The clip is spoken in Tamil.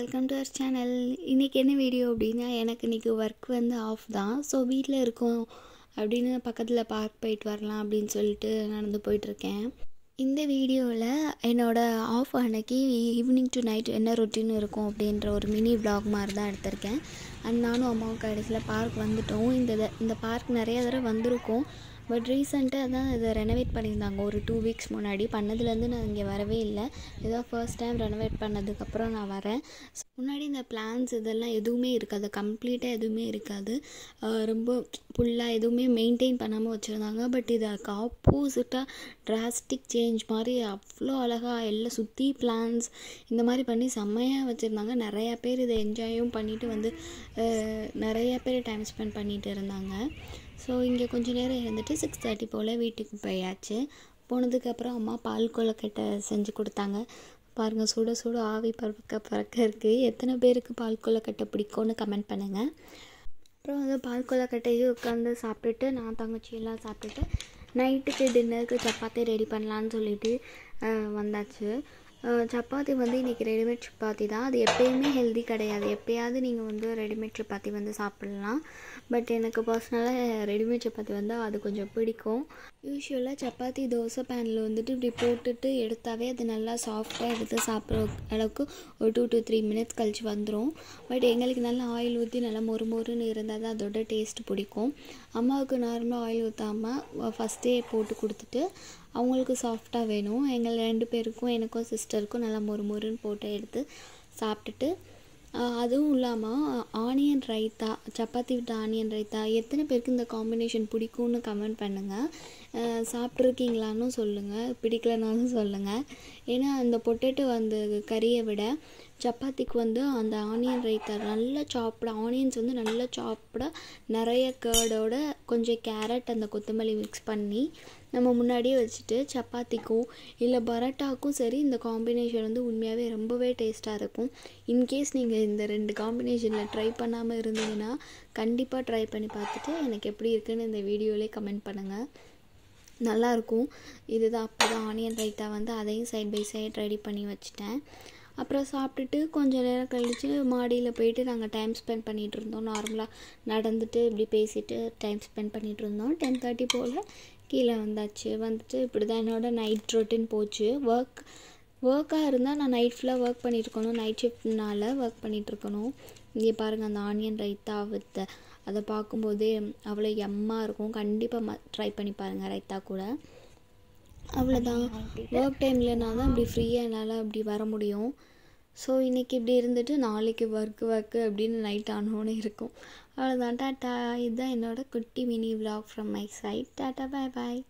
Welcome to our channel. இன்றைக்கி என்ன வீடியோ அப்படின்னா, எனக்கு இன்றைக்கி ஒர்க் வந்து ஆஃப் தான். ஸோ வீட்டில் இருக்கோம் அப்படின்னு பக்கத்தில் பார்க் போயிட்டு வரலாம் அப்படின்னு சொல்லிட்டு நடந்து போயிட்டுருக்கேன். இந்த வீடியோவில் என்னோடய ஆஃப் அன்னைக்கு ஈவினிங் டு நைட் என்ன ரொட்டீன் இருக்கும் அப்படின்ற ஒரு மினி விளாக் மாதிரி தான் எடுத்திருக்கேன். அண்ட் நானும் அம்மாவும் கடைசியில் பார்க் வந்துவிட்டோம். இந்த பார்க் நிறைய தடவை வந்திருக்கோம். பட் ரீசெண்டாக தான் இதை ரெனோவேட் பண்ணியிருந்தாங்க. ஒரு 2 வீக்ஸ் முன்னாடி பண்ணதுலேருந்து நான் இங்கே வரவே இல்லை. இதான் ஃபர்ஸ்ட் டைம் ரெனோவேட் பண்ணதுக்கப்புறம் நான் வரேன். முன்னாடி இந்த பிளான்ஸ் இதெல்லாம் எதுவுமே இருக்காது, கம்ப்ளீட்டாக எதுவுமே இருக்காது. ரொம்ப ஃபுல்லாக எதுவுமே மெயின்டைன் பண்ணாமல் வச்சுருந்தாங்க. பட் இது அதுக்கு ஆப்போசிட்டாக டிராஸ்டிக் சேஞ்ச் மாதிரி அவ்வளோ அழகாக எல்லாம் சுற்றி பிளான்ஸ் இந்த மாதிரி பண்ணி செம்மையாக வச்சுருந்தாங்க. நிறையா பேர் இதை என்ஜாயும் பண்ணிவிட்டு வந்து நிறையா பேர் டைம் ஸ்பெண்ட் பண்ணிகிட்டு இருந்தாங்க. ஸோ இங்கே கொஞ்சம் நேரம் இருந்துட்டு 6:30 போல் வீட்டுக்கு போயாச்சு. போனதுக்கப்புறம் அம்மா பால் கொழுக்கட்டை செஞ்சு கொடுத்தாங்க. பாருங்கள், சுட சுட ஆவி பறக்க இருக்குது. எத்தனை பேருக்கு பால் கொழுக்கட்டை பிடிக்கும்னு கமெண்ட் பண்ணுங்கள். அப்புறம் வந்து பால் கொழுக்கட்டையும் உட்காந்து சாப்பிட்டுட்டு நான் தங்கச்சியெல்லாம் சாப்பிட்டுட்டு நைட்டுக்கு டின்னருக்கு சப்பாத்தி ரெடி பண்ணலான்னு சொல்லிட்டு வந்தாச்சு. சப்பாத்தி வந்து இன்றைக்கி ரெடிமேட் சப்பாத்தி தான். அது எப்போயுமே ஹெல்தி கிடையாது. எப்போயாவது நீங்கள் வந்து ரெடிமேட் சப்பாத்தி வந்து சாப்பிட்லாம். பட் எனக்கு பர்சனலாக ரெடிமேட் சப்பாத்தி வந்து அது கொஞ்சம் பிடிக்கும். யூஸ்வலாக சப்பாத்தி தோசை பேனில் வந்துட்டு இப்படி போட்டுட்டு எடுத்தாவே அது நல்லா சாஃப்டாக எடுத்து சாப்பிட்ற அளவுக்கு ஒரு 2 to 3 மினிட்ஸ் கழிச்சு வந்துடும். பட் எங்களுக்கு நல்லா ஆயில் ஊற்றி நல்லா மொறுன்னு இருந்தால் தான் அதோட டேஸ்ட் பிடிக்கும். அம்மாவுக்கு நார்மலாக ஆயில் ஊற்றாமல் ஃபஸ்ட்டே போட்டு கொடுத்துட்டு அவங்களுக்கு சாஃப்டாக வேணும். எங்கள் 2 பேருக்கும், எனக்கும் சிஸ்டருக்கும் நல்லா மொறுன்னு போட்டு எடுத்து சாப்பிட்டுட்டு, அதுவும் இல்லாமல் ஆனியன் ரைத்தா, சப்பாத்தி விட்டு ஆனியன் ரைத்தா எத்தனை பேருக்கு இந்த காம்பினேஷன் பிடிக்கும்னு கமெண்ட் பண்ணுங்கள். சாப்பிட்ருக்கீங்களான்னு சொல்லுங்கள், பிடிக்கலனாலும் சொல்லுங்கள். ஏன்னா அந்த பொட்டேட்டோ அந்த கறியை விட சப்பாத்திக்கு வந்து அந்த ஆனியன் ரைத்தா நல்லா சாப்பிட, ஆனியன்ஸ் வந்து நல்லா சாப்பிட நிறைய கேர்டோட கொஞ்சம் கேரட் அந்த கொத்தமல்லி மிக்ஸ் பண்ணி நம்ம முன்னாடியே வச்சுட்டு சப்பாத்திக்கும் இல்லை பரோட்டாவுக்கும் சரி இந்த காம்பினேஷன் வந்து உண்மையாகவே ரொம்பவே டேஸ்ட்டாக இருக்கும். இன்கேஸ் நீங்கள் இந்த 2 காம்பினேஷனில் ட்ரை பண்ணாமல் இருந்தீங்கன்னா கண்டிப்பாக ட்ரை பண்ணி பார்த்துட்டு எனக்கு எப்படி இருக்குன்னு இந்த வீடியோவிலே கமெண்ட் பண்ணுங்கள். நல்லாயிருக்கும். இதுதான் அப்போ தான் ஆனியன் ரைத்தா வந்து அதையும் சைட் பை சைட் ரெடி பண்ணி வச்சுட்டேன். அப்புறம் சாப்பிட்டுட்டு கொஞ்சம் நேரம் கழித்து மாடியில் போயிட்டு நாங்கள் டைம் ஸ்பெண்ட் பண்ணிகிட்டு இருந்தோம். நார்மலாக நடந்துட்டு இப்படி பேசிவிட்டு டைம் ஸ்பெண்ட் பண்ணிகிட்டு இருந்தோம். 10:30 போல் கீழே வந்தாச்சு. வந்துட்டு இப்படி தான் என்னோடய நைட் ரொட்டீன் போச்சு. ஒர்க்காக இருந்தால் நான் நைட் ஃபுல்லாக ஒர்க் பண்ணியிருக்கணும். நைட் ஷிஃப்ட்னால் ஒர்க் பண்ணிகிட்ருக்கணும். இங்கே பாருங்கள், அந்த ஆனியன் ரைத்தா வித் அதை பார்க்கும்போதே அவ்வளோ எம்மாக இருக்கும். கண்டிப்பாக ட்ரை பண்ணி பாருங்கள் ரைத்தா கூட. அவ்வளோதான். ஒர்க் டைம்லனா தான் இப்படி ஃப்ரீயாக என்னால் அப்படி வர முடியும். ஸோ இன்றைக்கி இப்படி இருந்துட்டு நாளைக்கு ஒர்க்கு அப்படின்னு நைட் ஆனோன்னு இருக்கும். அவ்வளோதான். டாட்டா. இதுதான் என்னோடய குட்டி mini vlog from my side. Tata, bye bye.